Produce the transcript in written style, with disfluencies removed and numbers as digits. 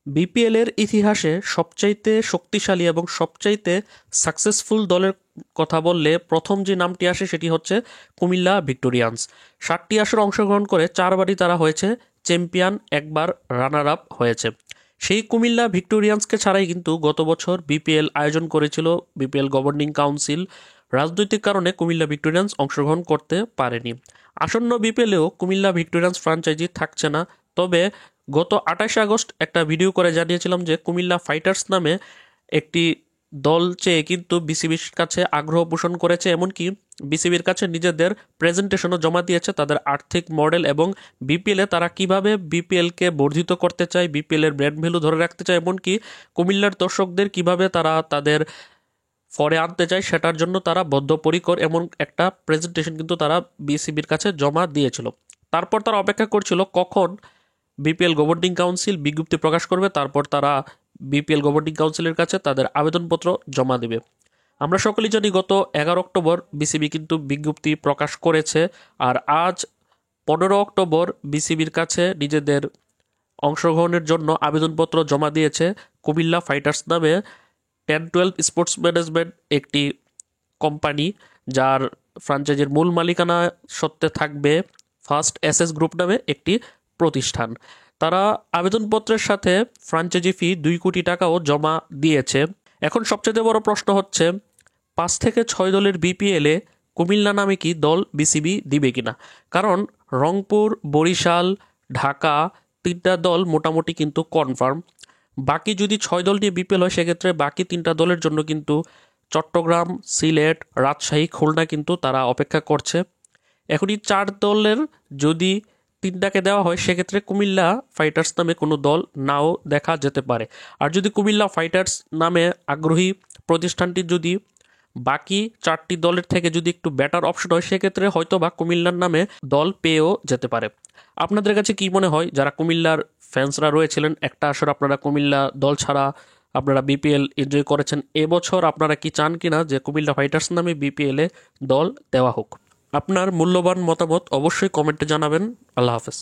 BPL এর ইতিহাসে সবচাইতে শক্তিশালী এবং সবচাইতে সাকসেসফুল দলের কথা বললে প্রথম যে নামটি আসে সেটি হচ্ছে কুমিল্লা ভিক্টোরিয়ান্স। 7টি আসরে অংশগ্রহণ করে 4বারই তারা হয়েছে চ্যাম্পিয়ন, একবার রানার আপ হয়েছে। সেই কুমিল্লা ভিক্টোরিয়ান্সকে ছাড়াই কিন্তু গত বছর বিপিএল আয়োজন করেছিল বিপিএল গভর্নিং কাউন্সিল। রাজনৈতিক কারণে কুমিল্লা ভিক্টোরিয়ান্স অংশগ্রহণ করতে পারেনি। আসন্ন বিপিএলেও কুমিল্লা ভিক্টোরিয়ান্স ফ্র্যাঞ্চাইজি থাকছে না। তবে গত 28 আগস্ট একটা ভিডিও করে জানিয়েছিলাম যে কুমিল্লা ফাইটার্স নামে একটি দল চেয়ে কিন্তু বিসিবির কাছে আগ্রহ পোষণ করেছে, এমনকি বিসিবির কাছে নিজেদের প্রেজেন্টেশনও জমা দিয়েছে তাদের আর্থিক মডেল এবং বিপিএলে তারা কিভাবে বিপিএলকে বর্ধিত করতে চায়, বিপিএল এর ব্র্যান্ড ভ্যালু ধরে রাখতে চায়, এমনকি কুমিল্লার দর্শকদের কিভাবে তারা তাদের ফরে আনতে চায় সেটার জন্য তারা বদ্ধপরিকর, এমন একটা প্রেজেন্টেশন কিন্তু তারা বিসিবির কাছে জমা দিয়েছিল। তারপর তারা অপেক্ষা করছিল কখন বিপিএল গভর্নিং কাউন্সিল বিজ্ঞপ্তি প্রকাশ করবে, তারপর তারা বিপিএল গভর্নিং কাউন্সিলের কাছে তাদের আবেদনপত্র জমা দেবে। আমরা সকলেই জানি গত 11 অক্টোবর বিসিবি কিন্তু বিজ্ঞপ্তি প্রকাশ করেছে, আর আজ 15 অক্টোবর বিসিবির কাছে নিজেদের অংশগ্রহণের জন্য আবেদনপত্র জমা দিয়েছে কুমিল্লা ফাইটার্স নামে 10-12 স্পোর্টস ম্যানেজমেন্ট একটি কোম্পানি, যার ফ্র্যাঞ্চাইজির মূল মালিকানা সত্ত্বে থাকবে ফার্স্ট এসএস গ্রুপ নামে একটি প্রতিষ্ঠান। তারা আবেদনপত্রের সাথে ফ্র্যাঞ্চাইজি ফি 2 কোটি টাকাও জমা দিয়েছে। এখন সবচেয়ে বড় প্রশ্ন হচ্ছে 5 থেকে 6 দলের বিপিএলে কুমিল্লা নামে কি দল বিসিবি দিবে কিনা। কারণ রংপুর, বরিশাল, ঢাকা 3টা দল মোটামুটি কিন্তু কনফার্ম। বাকি যদি 6 দল নিয়ে বিপিএল হয় সেক্ষেত্রে বাকি 3টা দলের জন্য কিন্তু চট্টগ্রাম, সিলেট, রাজশাহী, খুলনা কিন্তু তারা অপেক্ষা করছে। এখন এই 4 দলের যদি 3টাকে দেওয়া হয় সেক্ষেত্রে কুমিল্লা ফাইটার্স নামে কোনো দল নাও দেখা যেতে পারে। আর যদি কুমিল্লা ফাইটার্স নামে আগ্রহী প্রতিষ্ঠানটি যদি বাকি 4টি দলের থেকে যদি একটু বেটার অপশন হয় সেক্ষেত্রে হয়তো বা কুমিল্লার নামে দল পেয়েও যেতে পারে। আপনাদের কাছে কি মনে হয়, যারা কুমিল্লার ফ্যান্সরা রয়েছিলেন, একটা আসর আপনারা কুমিল্লা দল ছাড়া আপনারা বিপিএল এনজয় করেছেন, এবছর আপনারা কি চান কিনা যে কুমিল্লা ফাইটার্স নামে বিপিএলে দল দেওয়া হোক? আপনার মূল্যবান মতামত অবশ্যই কমেন্টে জানাবেন। আল্লাহ হাফেজ।